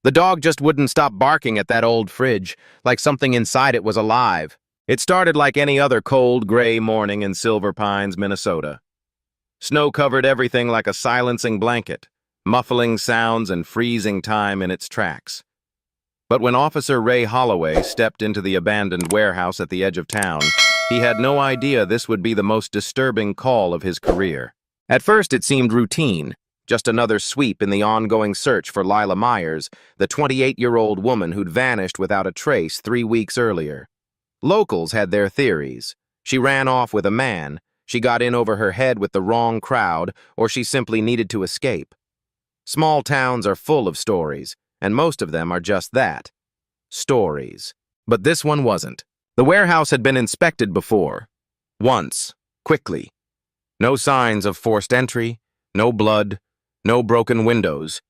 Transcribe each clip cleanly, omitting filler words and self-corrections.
The dog just wouldn't stop barking at that old fridge, like something inside it was alive. It started like any other cold, gray morning in Silver Pines, Minnesota. Snow covered everything like a silencing blanket, muffling sounds and freezing time in its tracks. But when Officer Ray Holloway stepped into the abandoned warehouse at the edge of town, he had no idea this would be the most disturbing call of his career. At first, it seemed routine, just another sweep in the ongoing search for Lila Myers, the 28-year-old woman who'd vanished without a trace 3 weeks earlier. Locals had their theories. She ran off with a man, she got in over her head with the wrong crowd, or she simply needed to escape. Small towns are full of stories, and most of them are just that. Stories. But this one wasn't. The warehouse had been inspected before. Once. Quickly. No signs of forced entry, no blood, no broken windows.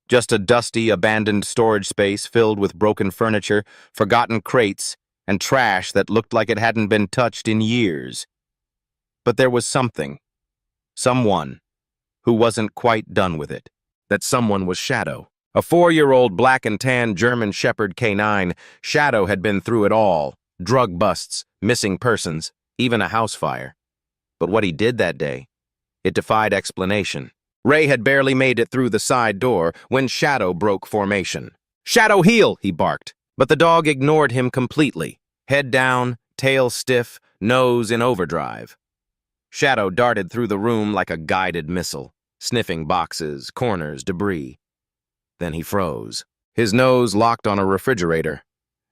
Just a dusty, abandoned storage space filled with broken furniture, forgotten crates, and trash that looked like it hadn't been touched in years. But there was something. Someone who wasn't quite done with it. That someone was Shadow. A 4-year-old black and tan German Shepherd K9, Shadow had been through it all. Drug busts, missing persons, even a house fire. But what he did that day, it defied explanation. Ray had barely made it through the side door when Shadow broke formation. "Shadow, heel!" he barked, but the dog ignored him completely. Head down, tail stiff, nose in overdrive. Shadow darted through the room like a guided missile, sniffing boxes, corners, debris. Then he froze. His nose locked on a refrigerator,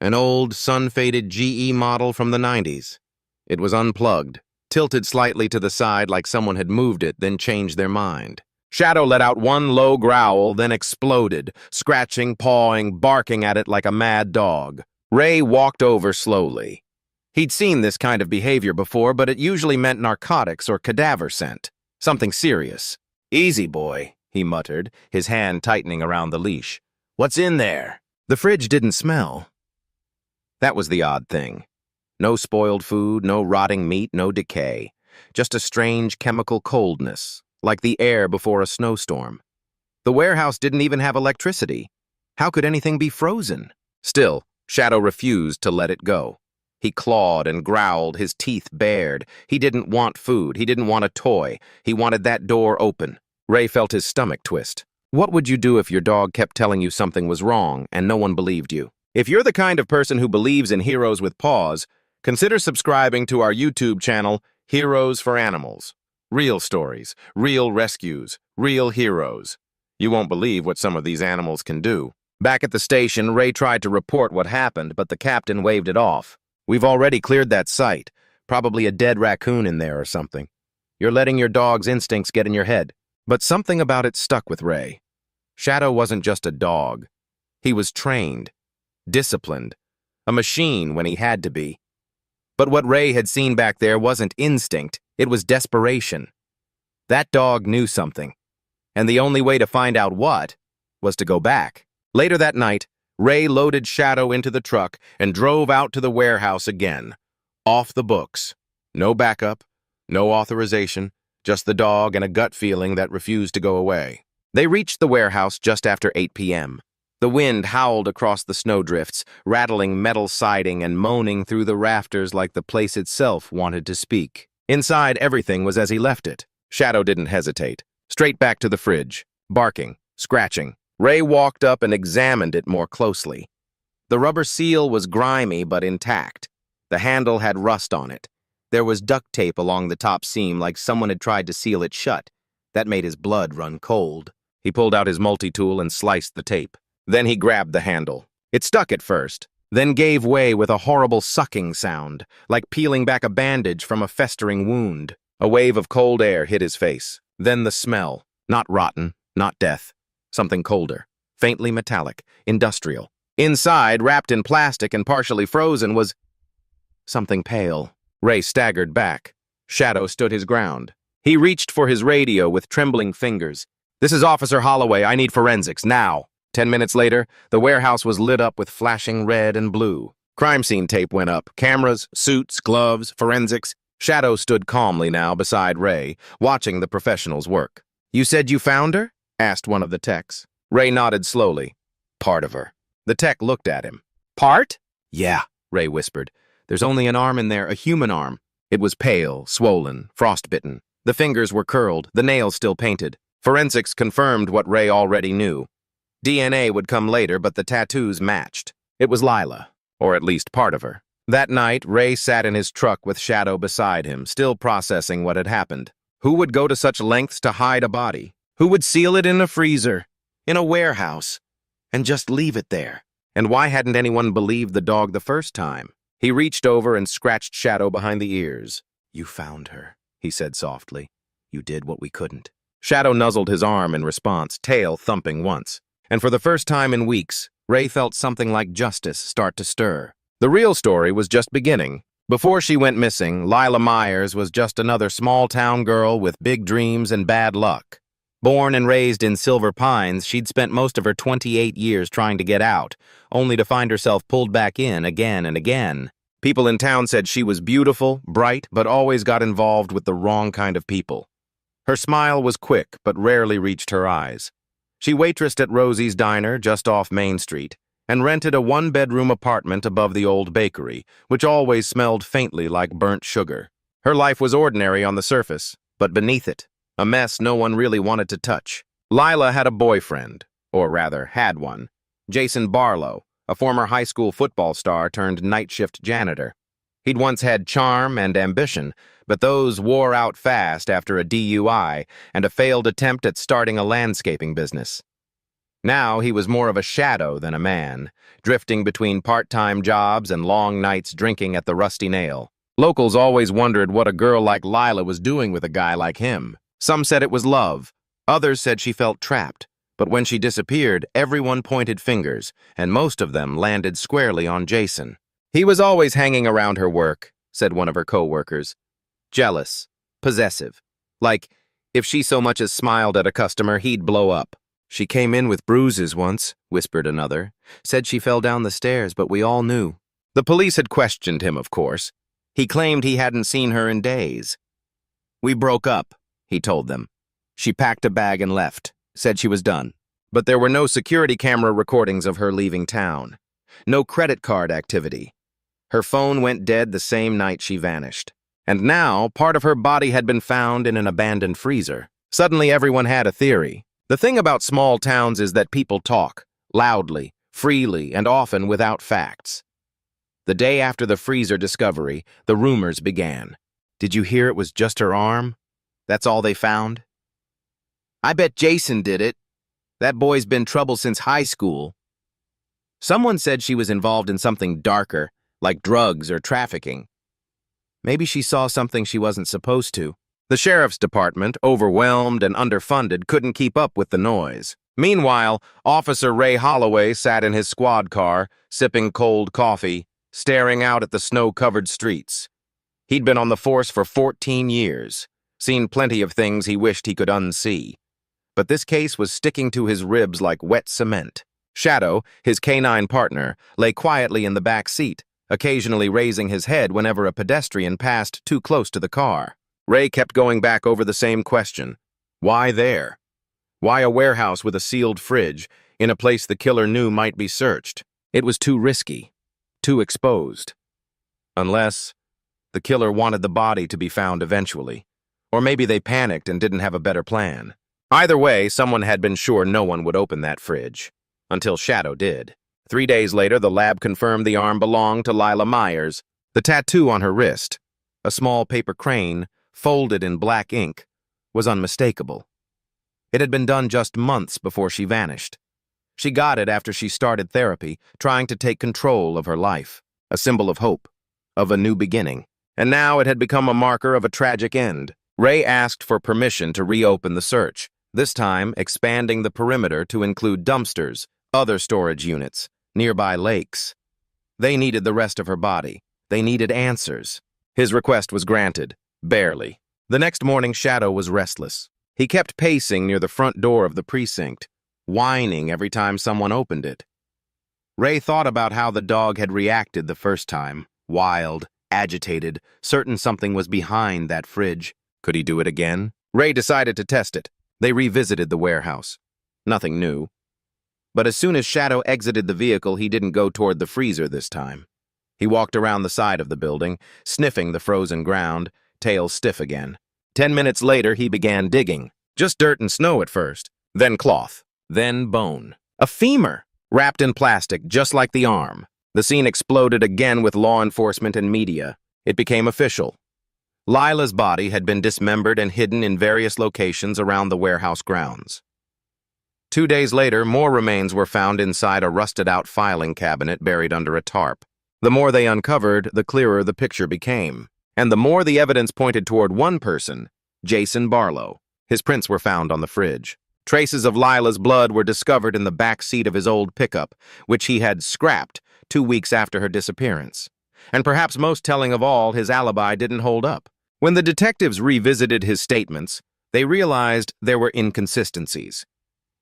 an old, sun-faded GE model from the 90s. It was unplugged, tilted slightly to the side like someone had moved it, then changed their mind. Shadow let out one low growl, then exploded, scratching, pawing, barking at it like a mad dog. Ray walked over slowly. He'd seen this kind of behavior before, but it usually meant narcotics or cadaver scent. Something serious. "Easy, boy," he muttered, his hand tightening around the leash. "What's in there?" The fridge didn't smell. That was the odd thing. No spoiled food, no rotting meat, no decay. Just a strange chemical coldness, like the air before a snowstorm. The warehouse didn't even have electricity. How could anything be frozen? Still, Shadow refused to let it go. He clawed and growled, his teeth bared. He didn't want food. He didn't want a toy. He wanted that door open. Ray felt his stomach twist. What would you do if your dog kept telling you something was wrong and no one believed you? If you're the kind of person who believes in heroes with paws, consider subscribing to our YouTube channel, Heroes for Animals. Real stories, real rescues, real heroes. You won't believe what some of these animals can do. Back at the station, Ray tried to report what happened, but the captain waved it off. "We've already cleared that site. Probably a dead raccoon in there or something. You're letting your dog's instincts get in your head." But something about it stuck with Ray. Shadow wasn't just a dog. He was trained, disciplined, a machine when he had to be. But what Ray had seen back there wasn't instinct, it was desperation. That dog knew something, and the only way to find out what was to go back. Later that night, Ray loaded Shadow into the truck and drove out to the warehouse again. Off the books. No backup, no authorization, just the dog and a gut feeling that refused to go away. They reached the warehouse just after 8 p.m. The wind howled across the snowdrifts, rattling metal siding and moaning through the rafters like the place itself wanted to speak. Inside, everything was as he left it. Shadow didn't hesitate. Straight back to the fridge, barking, scratching. Ray walked up and examined it more closely. The rubber seal was grimy but intact. The handle had rust on it. There was duct tape along the top seam like someone had tried to seal it shut. That made his blood run cold. He pulled out his multi-tool and sliced the tape. Then he grabbed the handle. It stuck at first, then gave way with a horrible sucking sound, like peeling back a bandage from a festering wound. A wave of cold air hit his face. Then the smell. Not rotten, not death. Something colder, faintly metallic, industrial. Inside, wrapped in plastic and partially frozen, was something pale. Ray staggered back. Shadow stood his ground. He reached for his radio with trembling fingers. "This is Officer Holloway. I need forensics, now." 10 minutes later, the warehouse was lit up with flashing red and blue. Crime scene tape went up. Cameras, suits, gloves, forensics. Shadow stood calmly now beside Ray, watching the professionals work. "You said you found her?" asked one of the techs. Ray nodded slowly. Part of her. The tech looked at him. Part? Yeah, Ray whispered. There's only an arm in there, a human arm. It was pale, swollen, frostbitten. The fingers were curled, the nails still painted. Forensics confirmed what Ray already knew. DNA would come later, but the tattoos matched. It was Lila, or at least part of her. That night, Ray sat in his truck with Shadow beside him, still processing what had happened. Who would go to such lengths to hide a body? Who would seal it in a freezer, in a warehouse, and just leave it there? And why hadn't anyone believed the dog the first time? He reached over and scratched Shadow behind the ears. You found her, he said softly. You did what we couldn't. Shadow nuzzled his arm in response, tail thumping once. And for the first time in weeks, Ray felt something like justice start to stir. The real story was just beginning. Before she went missing, Lila Myers was just another small-town girl with big dreams and bad luck. Born and raised in Silver Pines, she'd spent most of her 28 years trying to get out, only to find herself pulled back in again and again. People in town said she was beautiful, bright, but always got involved with the wrong kind of people. Her smile was quick, but rarely reached her eyes. She waitressed at Rosie's Diner just off Main Street and rented a one-bedroom apartment above the old bakery, which always smelled faintly like burnt sugar. Her life was ordinary on the surface, but beneath it, a mess no one really wanted to touch. Lila had a boyfriend, or rather, had one. Jason Barlow, a former high school football star turned night shift janitor. He'd once had charm and ambition, but those wore out fast after a DUI and a failed attempt at starting a landscaping business. Now he was more of a shadow than a man, drifting between part-time jobs and long nights drinking at the Rusty Nail. Locals always wondered what a girl like Lila was doing with a guy like him. Some said it was love. Others said she felt trapped. But when she disappeared, everyone pointed fingers, and most of them landed squarely on Jason. He was always hanging around her work, said one of her co-workers. Jealous, possessive. Like, if she so much as smiled at a customer, he'd blow up. She came in with bruises once, whispered another. Said she fell down the stairs, but we all knew. The police had questioned him, of course. He claimed he hadn't seen her in days. We broke up, he told them. She packed a bag and left, said she was done. But there were no security camera recordings of her leaving town. No credit card activity. Her phone went dead the same night she vanished. And now, part of her body had been found in an abandoned freezer. Suddenly everyone had a theory. The thing about small towns is that people talk, loudly, freely, and often without facts. The day after the freezer discovery, the rumors began. Did you hear it was just her arm? That's all they found? I bet Jason did it. That boy's been trouble since high school. Someone said she was involved in something darker, like drugs or trafficking. Maybe she saw something she wasn't supposed to. The sheriff's department, overwhelmed and underfunded, couldn't keep up with the noise. Meanwhile, Officer Ray Holloway sat in his squad car, sipping cold coffee, staring out at the snow-covered streets. He'd been on the force for 14 years, seen plenty of things he wished he could unsee. But this case was sticking to his ribs like wet cement. Shadow, his canine partner, lay quietly in the back seat, occasionally raising his head whenever a pedestrian passed too close to the car. Ray kept going back over the same question. Why there? Why a warehouse with a sealed fridge, in a place the killer knew might be searched? It was too risky, too exposed. Unless the killer wanted the body to be found eventually. Or maybe they panicked and didn't have a better plan. Either way, someone had been sure no one would open that fridge. Until Shadow did. 3 days later, the lab confirmed the arm belonged to Lila Myers. The tattoo on her wrist, a small paper crane, folded in black ink, was unmistakable. It had been done just months before she vanished. She got it after she started therapy, trying to take control of her life, a symbol of hope, of a new beginning. And now it had become a marker of a tragic end. Ray asked for permission to reopen the search, this time expanding the perimeter to include dumpsters, other storage units, nearby lakes. They needed the rest of her body. They needed answers. His request was granted. Barely. The next morning, Shadow was restless. He kept pacing near the front door of the precinct, whining every time someone opened it. Ray thought about how the dog had reacted the first time, wild, agitated, certain something was behind that fridge. Could he do it again? Ray decided to test it. They revisited the warehouse. Nothing new. But as soon as Shadow exited the vehicle, he didn't go toward the freezer this time. He walked around the side of the building, sniffing the frozen ground, tail stiff again. 10 minutes later, he began digging. Just dirt and snow at first, then cloth, then bone. A femur, wrapped in plastic, just like the arm. The scene exploded again with law enforcement and media. It became official. Lila's body had been dismembered and hidden in various locations around the warehouse grounds. 2 days later, more remains were found inside a rusted-out filing cabinet buried under a tarp. The more they uncovered, the clearer the picture became. And the more the evidence pointed toward one person, Jason Barlow. His prints were found on the fridge. Traces of Lila's blood were discovered in the back seat of his old pickup, which he had scrapped 2 weeks after her disappearance. And perhaps most telling of all, his alibi didn't hold up. When the detectives revisited his statements, they realized there were inconsistencies.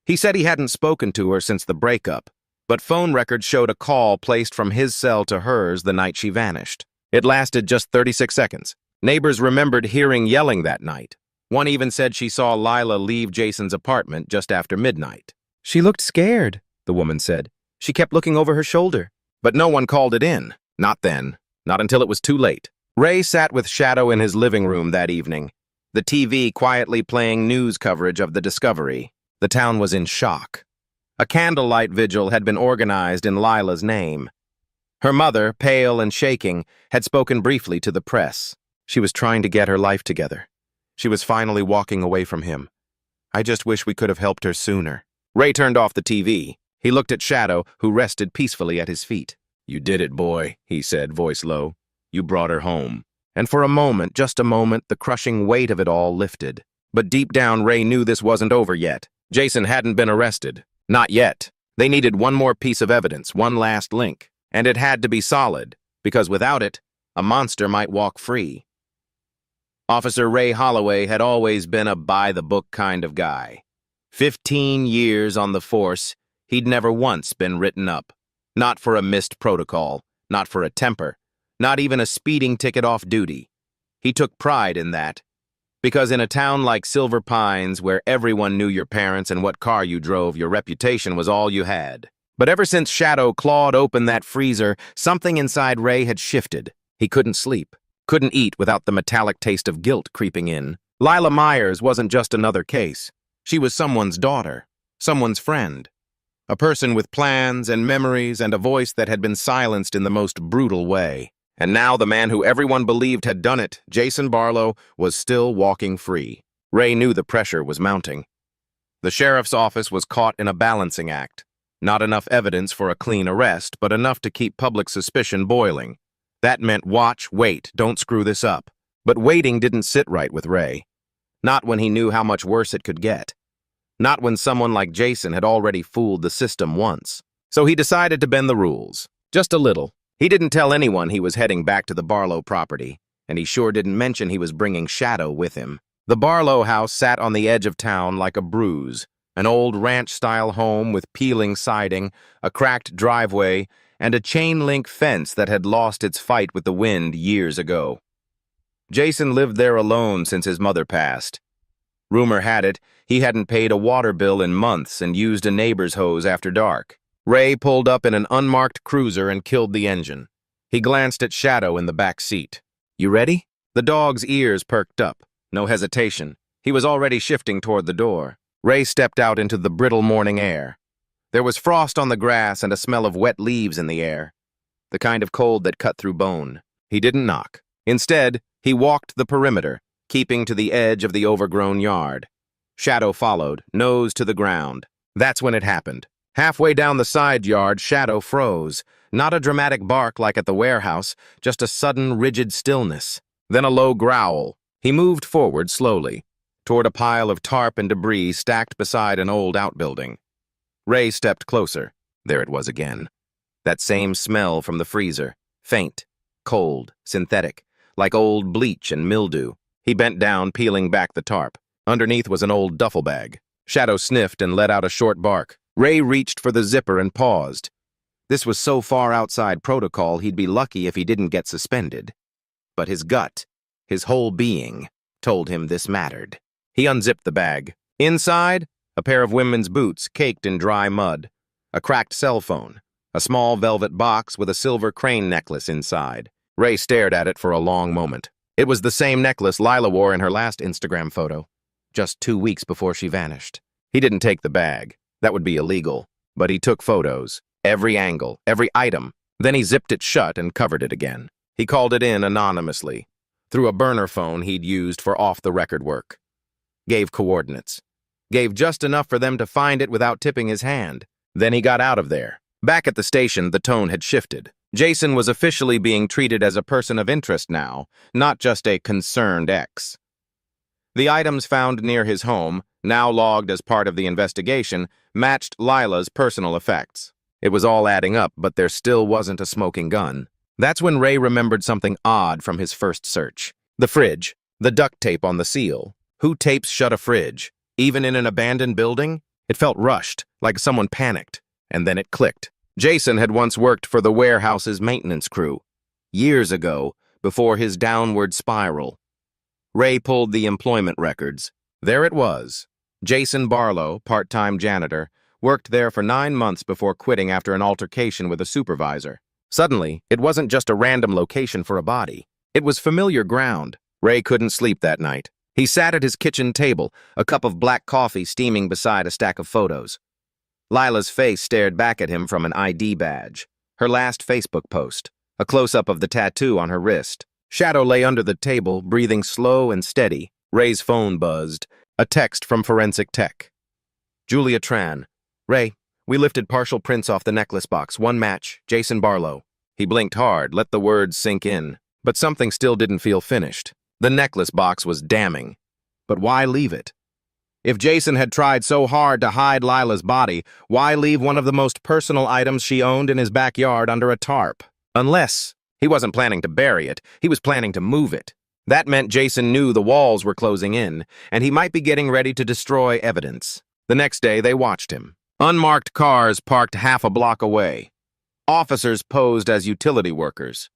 He said he hadn't spoken to her since the breakup, but phone records showed a call placed from his cell to hers the night she vanished. It lasted just 36 seconds. Neighbors remembered hearing yelling that night. One even said she saw Lila leave Jason's apartment just after midnight. "She looked scared," the woman said. "She kept looking over her shoulder." But no one called it in. Not then. Not until it was too late. Ray sat with Shadow in his living room that evening, the TV quietly playing news coverage of the discovery. The town was in shock. A candlelight vigil had been organized in Lila's name. Her mother, pale and shaking, had spoken briefly to the press. She was trying to get her life together. She was finally walking away from him. "I just wish we could have helped her sooner." Ray turned off the TV. He looked at Shadow, who rested peacefully at his feet. "You did it, boy," he said, voice low. "You brought her home." And for a moment, just a moment, the crushing weight of it all lifted. But deep down, Ray knew this wasn't over yet. Jason hadn't been arrested. Not yet. They needed one more piece of evidence, one last link. And it had to be solid, because without it, a monster might walk free. Officer Ray Holloway had always been a by-the-book kind of guy. 15 years on the force, he'd never once been written up. Not for a missed protocol, not for a temper, not even a speeding ticket off duty. He took pride in that. Because in a town like Silver Pines, where everyone knew your parents and what car you drove, your reputation was all you had. But ever since Shadow clawed open that freezer, something inside Ray had shifted. He couldn't sleep, couldn't eat without the metallic taste of guilt creeping in. Lila Myers wasn't just another case. She was someone's daughter, someone's friend. A person with plans and memories and a voice that had been silenced in the most brutal way. And now the man who everyone believed had done it, Jason Barlow, was still walking free. Ray knew the pressure was mounting. The sheriff's office was caught in a balancing act. Not enough evidence for a clean arrest, but enough to keep public suspicion boiling. That meant watch, wait, don't screw this up. But waiting didn't sit right with Ray. Not when he knew how much worse it could get. Not when someone like Jason had already fooled the system once. So he decided to bend the rules. Just a little. He didn't tell anyone he was heading back to the Barlow property, and he sure didn't mention he was bringing Shadow with him. The Barlow house sat on the edge of town like a bruise, an old ranch-style home with peeling siding, a cracked driveway, and a chain-link fence that had lost its fight with the wind years ago. Jason lived there alone since his mother passed. Rumor had it, he hadn't paid a water bill in months and used a neighbor's hose after dark. Ray pulled up in an unmarked cruiser and killed the engine. He glanced at Shadow in the back seat. "You ready?" The dog's ears perked up. No hesitation. He was already shifting toward the door. Ray stepped out into the brittle morning air. There was frost on the grass and a smell of wet leaves in the air. The kind of cold that cut through bone. He didn't knock. Instead, he walked the perimeter, keeping to the edge of the overgrown yard. Shadow followed, nose to the ground. That's when it happened. Halfway down the side yard, Shadow froze. Not a dramatic bark like at the warehouse, just a sudden, rigid stillness. Then a low growl. He moved forward slowly, toward a pile of tarp and debris stacked beside an old outbuilding. Ray stepped closer. There it was again. That same smell from the freezer. Faint, cold, synthetic, like old bleach and mildew. He bent down, peeling back the tarp. Underneath was an old duffel bag. Shadow sniffed and let out a short bark. Ray reached for the zipper and paused. This was so far outside protocol, he'd be lucky if he didn't get suspended. But his gut, his whole being, told him this mattered. He unzipped the bag. Inside, a pair of women's boots caked in dry mud, a cracked cell phone, a small velvet box with a silver crane necklace inside. Ray stared at it for a long moment. It was the same necklace Lila wore in her last Instagram photo, just 2 weeks before she vanished. He didn't take the bag. That would be illegal. But he took photos, every angle, every item. Then he zipped it shut and covered it again. He called it in anonymously, through a burner phone he'd used for off-the-record work. Gave coordinates. Gave just enough for them to find it without tipping his hand. Then he got out of there. Back at the station, the tone had shifted. Jason was officially being treated as a person of interest now, not just a concerned ex. The items found near his home, now logged as part of the investigation, matched Lila's personal effects. It was all adding up, but there still wasn't a smoking gun. That's when Ray remembered something odd from his first search. The fridge, the duct tape on the seal. Who tapes shut a fridge? Even in an abandoned building? It felt rushed, like someone panicked. And then it clicked. Jason had once worked for the warehouse's maintenance crew. Years ago, before his downward spiral. Ray pulled the employment records. There it was. Jason Barlow, part-time janitor, worked there for 9 months before quitting after an altercation with a supervisor. Suddenly, it wasn't just a random location for a body. It was familiar ground. Ray couldn't sleep that night. He sat at his kitchen table, a cup of black coffee steaming beside a stack of photos. Lila's face stared back at him from an ID badge. Her last Facebook post. A close-up of the tattoo on her wrist. Shadow lay under the table, breathing slow and steady. Ray's phone buzzed. A text from Forensic Tech. Julia Tran. Ray, we lifted partial prints off the necklace box. 1 match. Jason Barlow. He blinked hard, let the words sink in. But something still didn't feel finished. The necklace box was damning. But why leave it? If Jason had tried so hard to hide Lila's body, why leave one of the most personal items she owned in his backyard under a tarp? Unless he wasn't planning to bury it, he was planning to move it. That meant Jason knew the walls were closing in, and he might be getting ready to destroy evidence. The next day, they watched him. Unmarked cars parked half a block away. Officers posed as utility workers.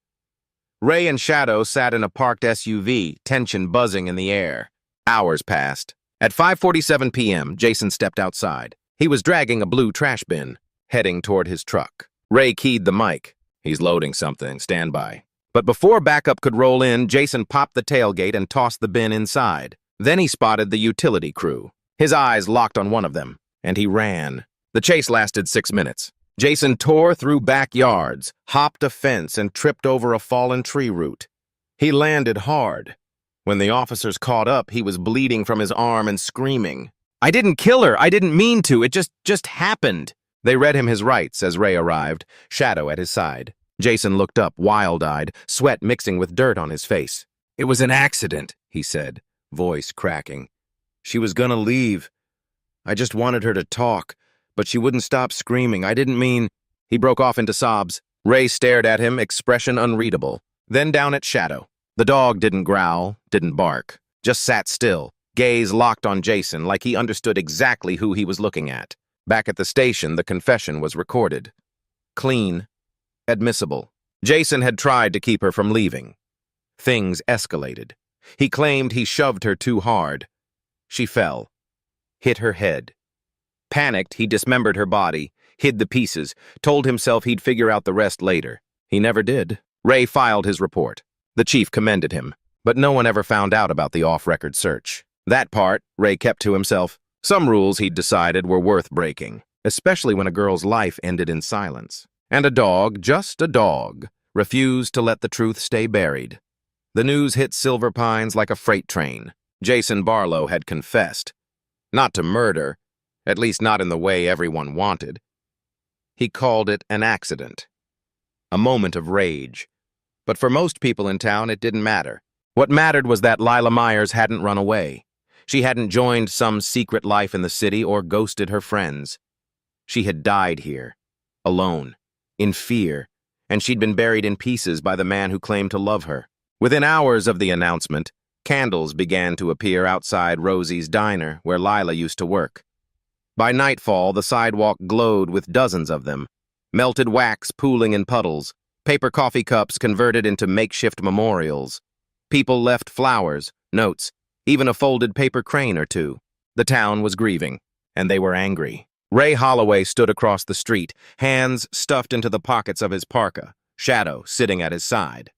Ray and Shadow sat in a parked SUV, tension buzzing in the air. Hours passed. At 5:47 p.m., Jason stepped outside. He was dragging a blue trash bin, heading toward his truck. Ray keyed the mic. He's loading something, stand by. But before backup could roll in, Jason popped the tailgate and tossed the bin inside. Then he spotted the utility crew. His eyes locked on one of them, and he ran. The chase lasted 6 minutes. Jason tore through backyards, hopped a fence, and tripped over a fallen tree root. He landed hard. When the officers caught up, he was bleeding from his arm and screaming. "I didn't kill her! I didn't mean to! It just happened!" They read him his rights as Ray arrived, Shadow at his side. Jason looked up, wild-eyed, sweat mixing with dirt on his face. "It was an accident," he said, voice cracking. "She was gonna leave. I just wanted her to talk, but she wouldn't stop screaming. I didn't mean—" He broke off into sobs. Ray stared at him, expression unreadable. Then down at Shadow. The dog didn't growl, didn't bark, just sat still, gaze locked on Jason like he understood exactly who he was looking at. Back at the station, the confession was recorded. Clean. Admissible. Jason had tried to keep her from leaving. Things escalated. He claimed he shoved her too hard. She fell. Hit her head. Panicked, he dismembered her body, hid the pieces, told himself he'd figure out the rest later. He never did. Ray filed his report. The chief commended him, but no one ever found out about the off-record search. That part, Ray kept to himself. Some rules he'd decided were worth breaking, especially when a girl's life ended in silence. And a dog, just a dog, refused to let the truth stay buried. The news hit Silver Pines like a freight train. Jason Barlow had confessed. Not to murder, at least not in the way everyone wanted. He called it an accident. A moment of rage. But for most people in town, it didn't matter. What mattered was that Lila Myers hadn't run away. She hadn't joined some secret life in the city or ghosted her friends. She had died here, alone, in fear, and she'd been buried in pieces by the man who claimed to love her. Within hours of the announcement, candles began to appear outside Rosie's diner, where Lila used to work. By nightfall, the sidewalk glowed with dozens of them, melted wax pooling in puddles, paper coffee cups converted into makeshift memorials. People left flowers, notes, even a folded paper crane or two. The town was grieving, and they were angry. Ray Holloway stood across the street, hands stuffed into the pockets of his parka, Shadow sitting at his side.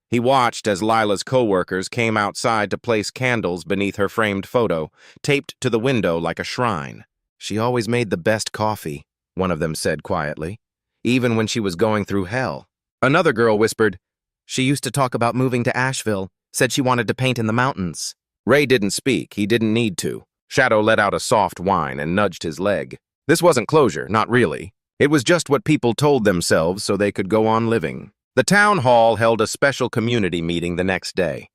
He watched as Lila's co-workers came outside to place candles beneath her framed photo, taped to the window like a shrine. "She always made the best coffee," one of them said quietly, "even when she was going through hell." Another girl whispered, "She used to talk about moving to Asheville, said she wanted to paint in the mountains." Ray didn't speak. He didn't need to. Shadow let out a soft whine and nudged his leg. This wasn't closure, not really. It was just what people told themselves so they could go on living. The town hall held a special community meeting the next day.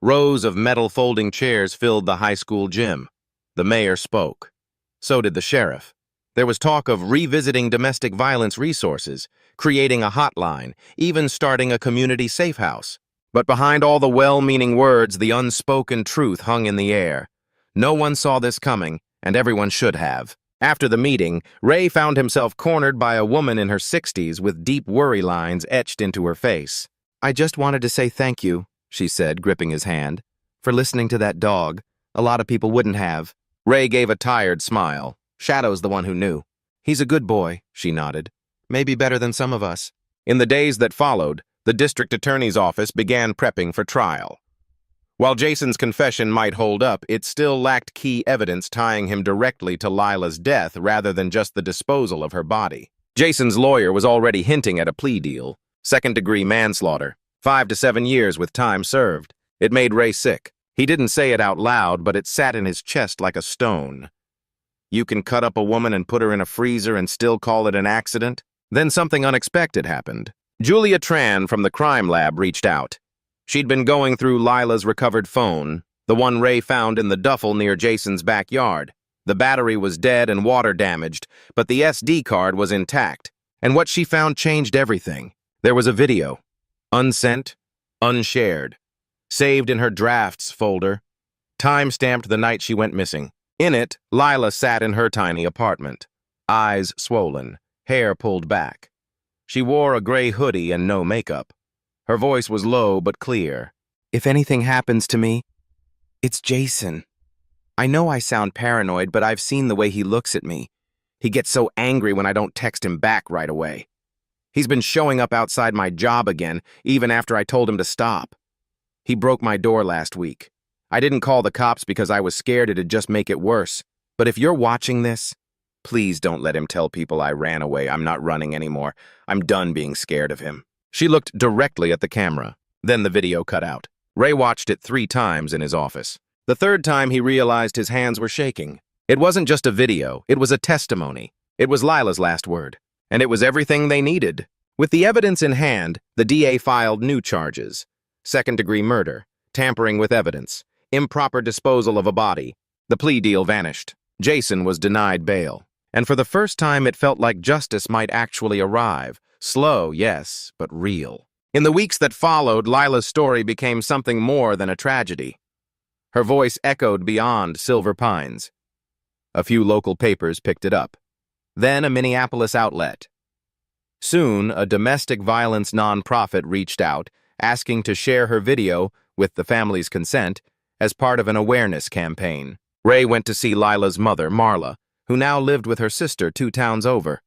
Rows of metal folding chairs filled the high school gym. The mayor spoke. So did the sheriff. There was talk of revisiting domestic violence resources, creating a hotline, even starting a community safe house. But behind all the well-meaning words, the unspoken truth hung in the air. No one saw this coming, and everyone should have. After the meeting, Ray found himself cornered by a woman in her 60s with deep worry lines etched into her face. "I just wanted to say thank you," she said, gripping his hand, "for listening to that dog. A lot of people wouldn't have." Ray gave a tired smile. Shadow's the one who knew. "He's a good boy," she nodded. "Maybe better than some of us." In the days that followed, the district attorney's office began prepping for trial. While Jason's confession might hold up, it still lacked key evidence tying him directly to Lila's death rather than just the disposal of her body. Jason's lawyer was already hinting at a plea deal, second-degree manslaughter, 5 to 7 years with time served. It made Ray sick. He didn't say it out loud, but it sat in his chest like a stone. You can cut up a woman and put her in a freezer and still call it an accident? Then something unexpected happened. Julia Tran from the crime lab reached out. She'd been going through Lila's recovered phone, the one Ray found in the duffel near Jason's backyard. The battery was dead and water damaged, but the SD card was intact. And what she found changed everything. There was a video. Unsent, unshared. Saved in her drafts folder. Time-stamped the night she went missing. In it, Lila sat in her tiny apartment. Eyes swollen, hair pulled back. She wore a gray hoodie and no makeup. Her voice was low but clear. "If anything happens to me, it's Jason. I know I sound paranoid, but I've seen the way he looks at me. He gets so angry when I don't text him back right away. He's been showing up outside my job again, even after I told him to stop. He broke my door last week. I didn't call the cops because I was scared it'd just make it worse. But if you're watching this, please don't let him tell people I ran away. I'm not running anymore. I'm done being scared of him." She looked directly at the camera. Then the video cut out. Ray watched it 3 times in his office. The 3rd time he realized his hands were shaking. It wasn't just a video, it was a testimony. It was Lila's last word. And it was everything they needed. With the evidence in hand, the DA filed new charges. Second-degree murder, tampering with evidence, improper disposal of a body. The plea deal vanished. Jason was denied bail. And for the first time it felt like justice might actually arrive. Slow, yes, but real. In the weeks that followed, Lila's story became something more than a tragedy. Her voice echoed beyond Silver Pines. A few local papers picked it up. Then a Minneapolis outlet. Soon, a domestic violence nonprofit reached out, asking to share her video, with the family's consent, as part of an awareness campaign. Ray went to see Lila's mother, Marla, who now lived with her sister 2 towns over.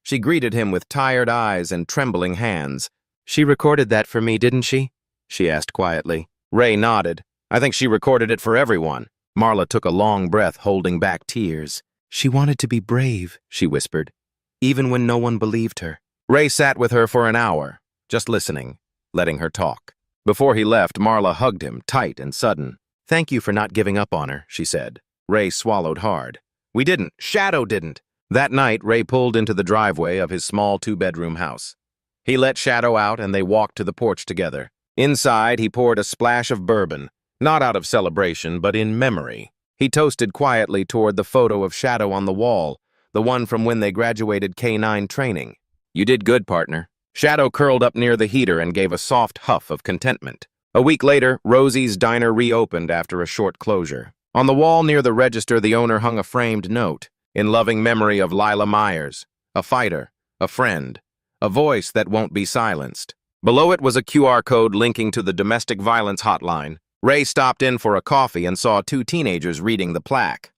She greeted him with tired eyes and trembling hands. "She recorded that for me, didn't she?" she asked quietly. Ray nodded. "I think she recorded it for everyone." Marla took a long breath, holding back tears. "She wanted to be brave," she whispered, "even when no one believed her." Ray sat with her for an hour, just listening, letting her talk. Before he left, Marla hugged him, tight and sudden. "Thank you for not giving up on her," she said. Ray swallowed hard. "We didn't. Shadow didn't." That night, Ray pulled into the driveway of his small 2-bedroom house. He let Shadow out and they walked to the porch together. Inside, he poured a splash of bourbon, not out of celebration, but in memory. He toasted quietly toward the photo of Shadow on the wall, the one from when they graduated K-9 training. "You did good, partner." Shadow curled up near the heater and gave a soft huff of contentment. A week later, Rosie's Diner reopened after a short closure. On the wall near the register, the owner hung a framed note, in loving memory of Lila Myers, a fighter, a friend, a voice that won't be silenced. Below it was a QR code linking to the domestic violence hotline. Ray stopped in for a coffee and saw 2 teenagers reading the plaque.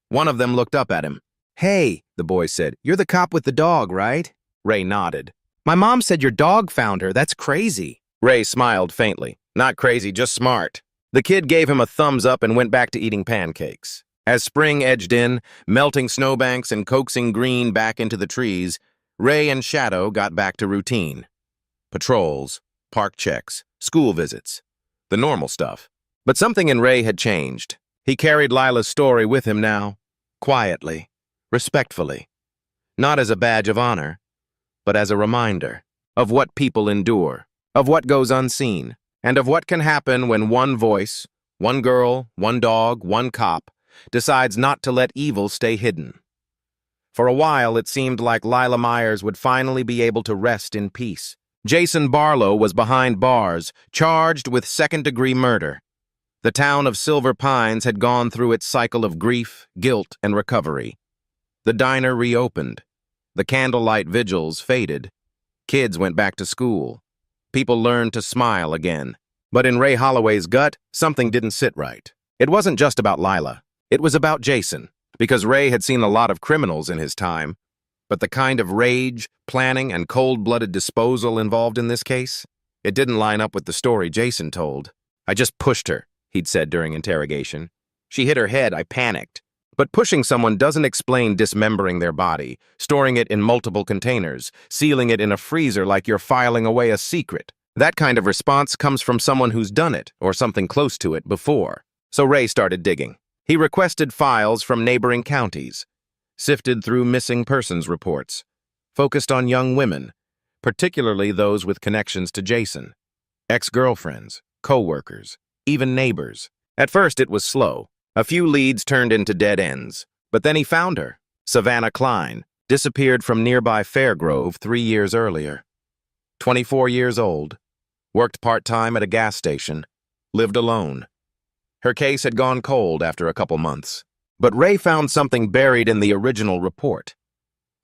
One of them looked up at him. Hey, the boy said, you're the cop with the dog, right? Ray nodded. My mom said your dog found her. That's crazy. Ray smiled faintly. Not crazy, just smart. The kid gave him a thumbs up and went back to eating pancakes. As spring edged in, melting snowbanks and coaxing green back into the trees, Ray and Shadow got back to routine. Patrols, park checks, school visits. The normal stuff. But something in Ray had changed. He carried Lila's story with him now, quietly, respectfully. Not as a badge of honor, but as a reminder of what people endure, of what goes unseen, and of what can happen when one voice, one girl, one dog, one cop, decides not to let evil stay hidden. For a while, it seemed like Lila Myers would finally be able to rest in peace. Jason Barlow was behind bars, charged with second-degree murder. The town of Silver Pines had gone through its cycle of grief, guilt, and recovery. The diner reopened. The candlelight vigils faded. Kids went back to school. People learned to smile again. But in Ray Holloway's gut, something didn't sit right. It wasn't just about Lila. It was about Jason, because Ray had seen a lot of criminals in his time. But the kind of rage, planning, and cold-blooded disposal involved in this case, it didn't line up with the story Jason told. I just pushed her, he'd said during interrogation. She hit her head, I panicked. But pushing someone doesn't explain dismembering their body, storing it in multiple containers, sealing it in a freezer like you're filing away a secret. That kind of response comes from someone who's done it, or something close to it, before. So Ray started digging. He requested files from neighboring counties, sifted through missing persons reports, focused on young women, particularly those with connections to Jason, ex-girlfriends, co-workers, even neighbors. At first, it was slow. A few leads turned into dead ends. But then he found her. Savannah Klein, disappeared from nearby Fairgrove 3 years earlier. 24 years old, worked part-time at a gas station, lived alone. Her case had gone cold after a couple months. But Ray found something buried in the original report.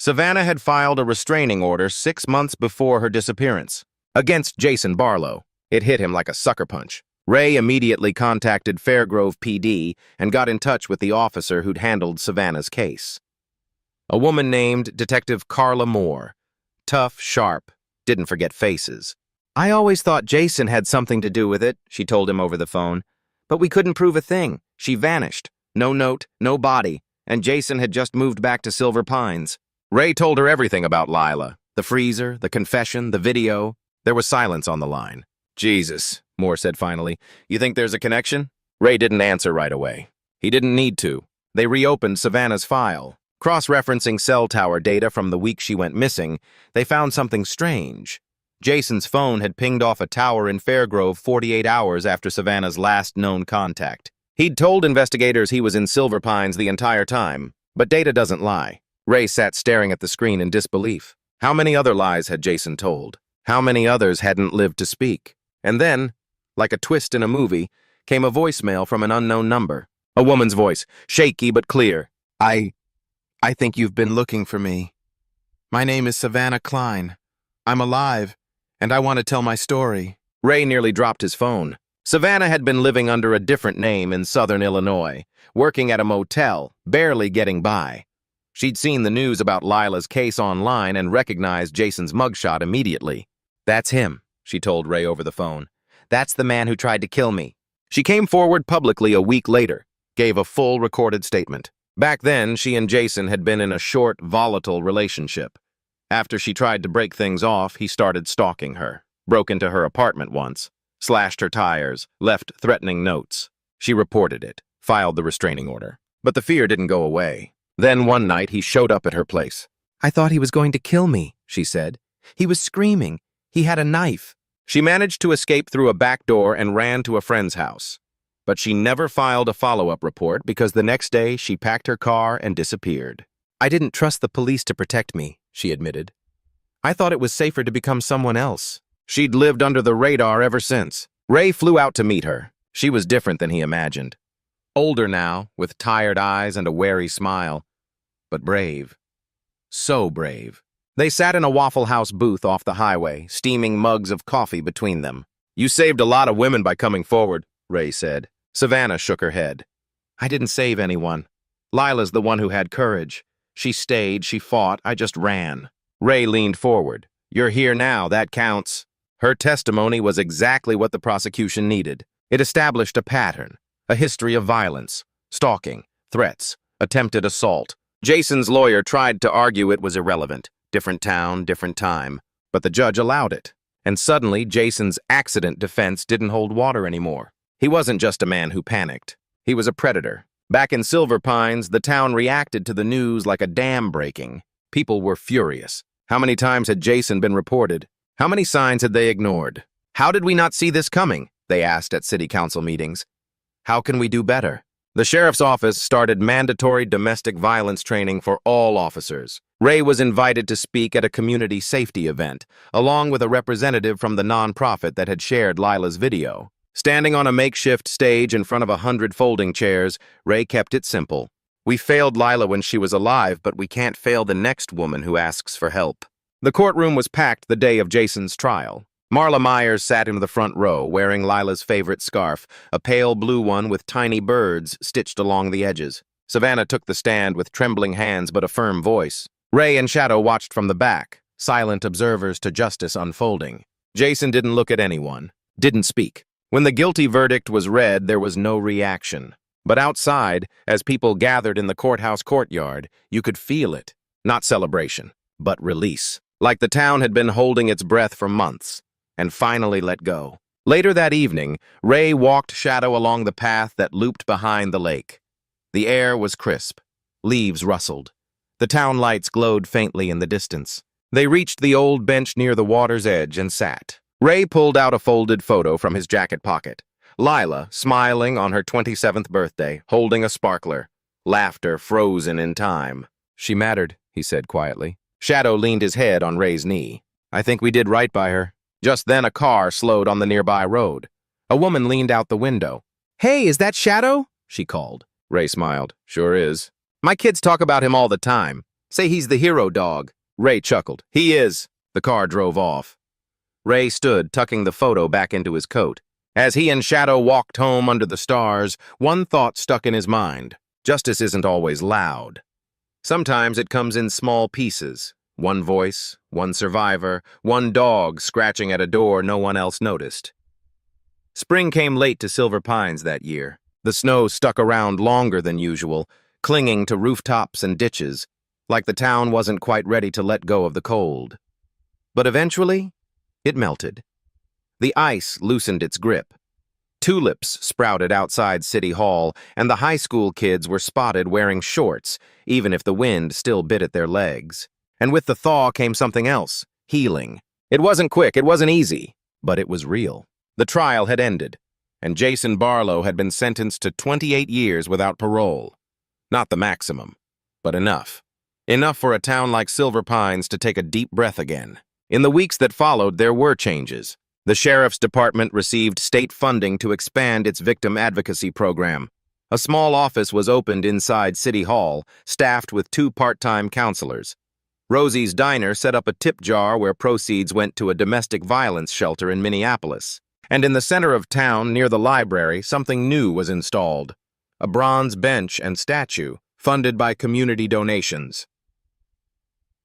Savannah had filed a restraining order 6 months before her disappearance, against Jason Barlow. It hit him like a sucker punch. Ray immediately contacted Fairgrove PD and got in touch with the officer who'd handled Savannah's case. A woman named Detective Carla Moore. Tough, sharp, didn't forget faces. I always thought Jason had something to do with it, she told him over the phone. But we couldn't prove a thing. She vanished. No note, no body, and Jason had just moved back to Silver Pines. Ray told her everything about Lila. The freezer, the confession, the video. There was silence on the line. Jesus, Moore said finally. You think there's a connection? Ray didn't answer right away. He didn't need to. They reopened Savannah's file. Cross-referencing cell tower data from the week she went missing, they found something strange. Jason's phone had pinged off a tower in Fairgrove 48 hours after Savannah's last known contact. He'd told investigators he was in Silver Pines the entire time, but data doesn't lie. Ray sat staring at the screen in disbelief. How many other lies had Jason told? How many others hadn't lived to speak? And then, like a twist in a movie, came a voicemail from an unknown number. A woman's voice, shaky but clear. I think you've been looking for me. My name is Savannah Klein. I'm alive, and I want to tell my story. Ray nearly dropped his phone. Savannah had been living under a different name in southern Illinois, working at a motel, barely getting by. She'd seen the news about Lila's case online and recognized Jason's mugshot immediately. That's him, she told Ray over the phone. That's the man who tried to kill me. She came forward publicly a week later, gave a full recorded statement. Back then, she and Jason had been in a short, volatile relationship. After she tried to break things off, he started stalking her, broke into her apartment once, slashed her tires, left threatening notes. She reported it, filed the restraining order. But the fear didn't go away. Then one night, he showed up at her place. I thought he was going to kill me, she said. He was screaming. He had a knife. She managed to escape through a back door and ran to a friend's house. But she never filed a follow-up report because the next day she packed her car and disappeared. I didn't trust the police to protect me, she admitted. I thought it was safer to become someone else. She'd lived under the radar ever since. Ray flew out to meet her. She was different than he imagined. Older now, with tired eyes and a wary smile. But brave. So brave. They sat in a Waffle House booth off the highway, steaming mugs of coffee between them. You saved a lot of women by coming forward, Ray said. Savannah shook her head. I didn't save anyone. Lila's the one who had courage. She stayed, she fought, I just ran. Ray leaned forward. You're here now, that counts. Her testimony was exactly what the prosecution needed. It established a pattern, a history of violence, stalking, threats, attempted assault. Jason's lawyer tried to argue it was irrelevant. Different town, different time. But the judge allowed it. And suddenly, Jason's accident defense didn't hold water anymore. He wasn't just a man who panicked. He was a predator. Back in Silver Pines, the town reacted to the news like a dam breaking. People were furious. How many times had Jason been reported? How many signs had they ignored? How did we not see this coming? They asked at city council meetings. How can we do better? The sheriff's office started mandatory domestic violence training for all officers. Ray was invited to speak at a community safety event, along with a representative from the nonprofit that had shared Lila's video. Standing on a makeshift stage in front of 100 folding chairs, Ray kept it simple. We failed Lila when she was alive, but we can't fail the next woman who asks for help. The courtroom was packed the day of Jason's trial. Marla Myers sat in the front row, wearing Lila's favorite scarf, a pale blue one with tiny birds stitched along the edges. Savannah took the stand with trembling hands but a firm voice. Ray and Shadow watched from the back, silent observers to justice unfolding. Jason didn't look at anyone, didn't speak. When the guilty verdict was read, there was no reaction. But outside, as people gathered in the courthouse courtyard, you could feel it. Not celebration, but release. Like the town had been holding its breath for months, and finally let go. Later that evening, Ray walked Shadow along the path that looped behind the lake. The air was crisp. Leaves rustled. The town lights glowed faintly in the distance. They reached the old bench near the water's edge and sat. Ray pulled out a folded photo from his jacket pocket. Lila, smiling on her 27th birthday, holding a sparkler. Laughter frozen in time. She mattered, he said quietly. Shadow leaned his head on Ray's knee. I think we did right by her. Just then a car slowed on the nearby road. A woman leaned out the window. Hey, is that Shadow? She called. Ray smiled. Sure is. My kids talk about him all the time. Say he's the hero dog. Ray chuckled. He is. The car drove off. Ray stood, tucking the photo back into his coat. As he and Shadow walked home under the stars, one thought stuck in his mind. Justice isn't always loud. Sometimes it comes in small pieces. One voice, one survivor, one dog scratching at a door no one else noticed. Spring came late to Silver Pines that year. The snow stuck around longer than usual, clinging to rooftops and ditches, like the town wasn't quite ready to let go of the cold. But eventually, it melted. The ice loosened its grip. Tulips sprouted outside City Hall, and the high school kids were spotted wearing shorts, even if the wind still bit at their legs. And with the thaw came something else, healing. It wasn't quick, it wasn't easy, but it was real. The trial had ended, and Jason Barlow had been sentenced to 28 years without parole. Not the maximum, but enough. Enough for a town like Silver Pines to take a deep breath again. In the weeks that followed, there were changes. The Sheriff's Department received state funding to expand its victim advocacy program. A small office was opened inside City Hall, staffed with 2 part-time counselors. Rosie's Diner set up a tip jar where proceeds went to a domestic violence shelter in Minneapolis. And in the center of town, near the library, something new was installed. A bronze bench and statue, funded by community donations.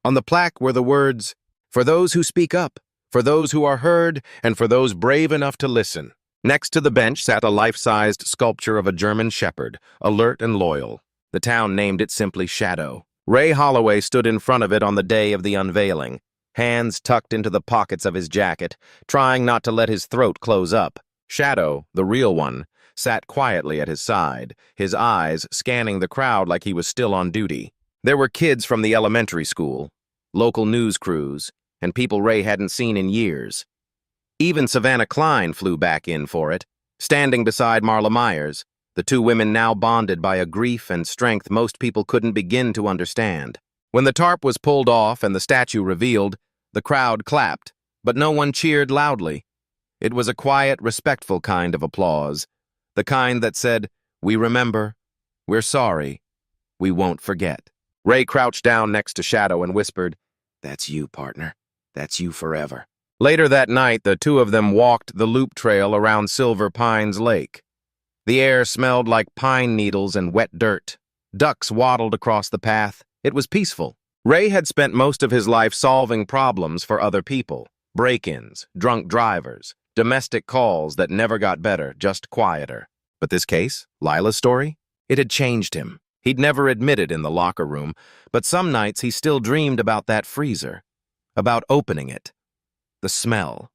On the plaque were the words, "For those who speak up, for those who are heard, and for those brave enough to listen." Next to the bench sat a life-sized sculpture of a German shepherd, alert and loyal. The town named it simply Shadow. Ray Holloway stood in front of it on the day of the unveiling, hands tucked into the pockets of his jacket, trying not to let his throat close up. Shadow, the real one, sat quietly at his side, his eyes scanning the crowd like he was still on duty. There were kids from the elementary school, local news crews, and people Ray hadn't seen in years. Even Savannah Klein flew back in for it, standing beside Marla Myers, the 2 women now bonded by a grief and strength most people couldn't begin to understand. When the tarp was pulled off and the statue revealed, the crowd clapped, but no one cheered loudly. It was a quiet, respectful kind of applause, the kind that said, "We remember, we're sorry, we won't forget." Ray crouched down next to Shadow and whispered, "That's you, partner. That's you forever." Later that night, the 2 of them walked the loop trail around Silver Pines Lake. The air smelled like pine needles and wet dirt. Ducks waddled across the path. It was peaceful. Ray had spent most of his life solving problems for other people. Break-ins, drunk drivers, domestic calls that never got better, just quieter. But this case, Lila's story, it had changed him. He'd never admitted in the locker room, but some nights he still dreamed about that freezer, about opening it. The smell,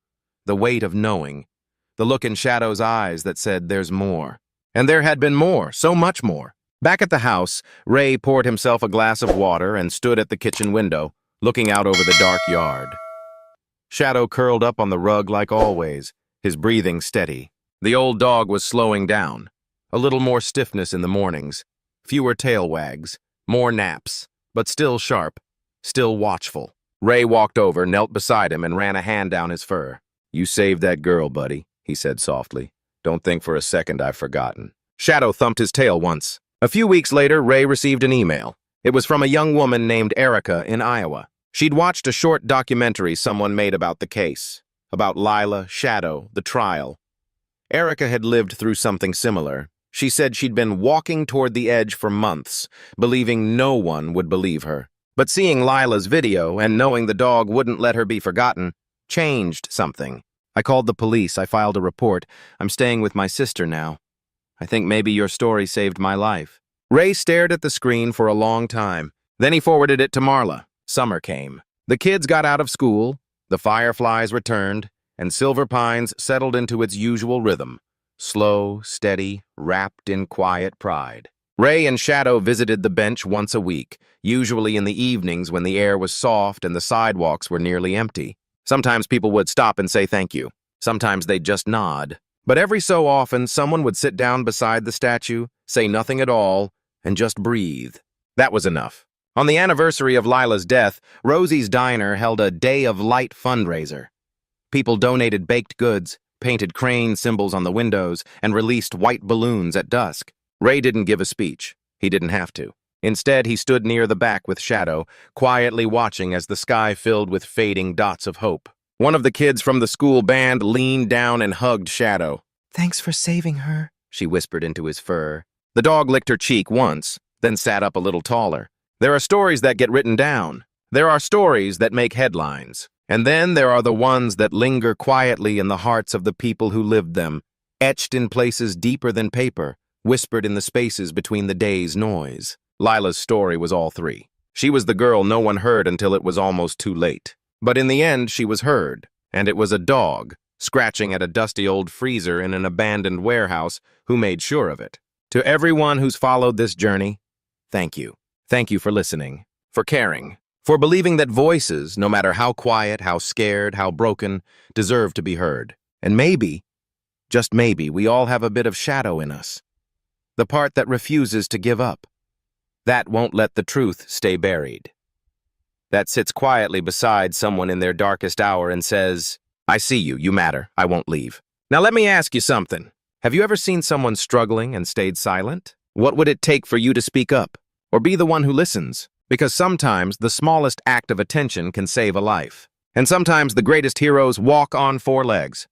the weight of knowing, the look in Shadow's eyes that said there's more. And there had been more, so much more. Back at the house, Ray poured himself a glass of water and stood at the kitchen window, looking out over the dark yard. Shadow curled up on the rug like always, his breathing steady. The old dog was slowing down. A little more stiffness in the mornings, fewer tail wags, more naps, but still sharp, still watchful. Ray walked over, knelt beside him, and ran a hand down his fur. "You saved that girl, buddy," he said softly. "Don't think for a second I've forgotten." Shadow thumped his tail once. A few weeks later, Ray received an email. It was from a young woman named Erica in Iowa. She'd watched a short documentary someone made about the case, about Lila, Shadow, the trial. Erica had lived through something similar. She said she'd been walking toward the edge for months, believing no one would believe her. But seeing Lila's video and knowing the dog wouldn't let her be forgotten changed something. "I called the police. I filed a report. I'm staying with my sister now. I think maybe your story saved my life." Ray stared at the screen for a long time. Then he forwarded it to Marla. Summer came. The kids got out of school, the fireflies returned, and Silver Pines settled into its usual rhythm. Slow, steady, wrapped in quiet pride. Ray and Shadow visited the bench once a week, usually in the evenings when the air was soft and the sidewalks were nearly empty. Sometimes people would stop and say thank you. Sometimes they'd just nod. But every so often, someone would sit down beside the statue, say nothing at all, and just breathe. That was enough. On the anniversary of Lila's death, Rosie's Diner held a Day of Light fundraiser. People donated baked goods, painted crane symbols on the windows, and released white balloons at dusk. Ray didn't give a speech. He didn't have to. Instead, he stood near the back with Shadow, quietly watching as the sky filled with fading dots of hope. One of the kids from the school band leaned down and hugged Shadow. "Thanks for saving her," she whispered into his fur. The dog licked her cheek once, then sat up a little taller. There are stories that get written down. There are stories that make headlines. And then there are the ones that linger quietly in the hearts of the people who lived them, etched in places deeper than paper, whispered in the spaces between the day's noise. Lila's story was all three. She was the girl no one heard until it was almost too late. But in the end, she was heard, and it was a dog, scratching at a dusty old freezer in an abandoned warehouse, who made sure of it. To everyone who's followed this journey, thank you. Thank you for listening, for caring, for believing that voices, no matter how quiet, how scared, how broken, deserve to be heard. And maybe, just maybe, we all have a bit of shadow in us. The part that refuses to give up. That won't let the truth stay buried. That sits quietly beside someone in their darkest hour and says, "I see you, you matter, I won't leave." Now let me ask you something. Have you ever seen someone struggling and stayed silent? What would it take for you to speak up? Or be the one who listens? Because sometimes the smallest act of attention can save a life. And sometimes the greatest heroes walk on four legs.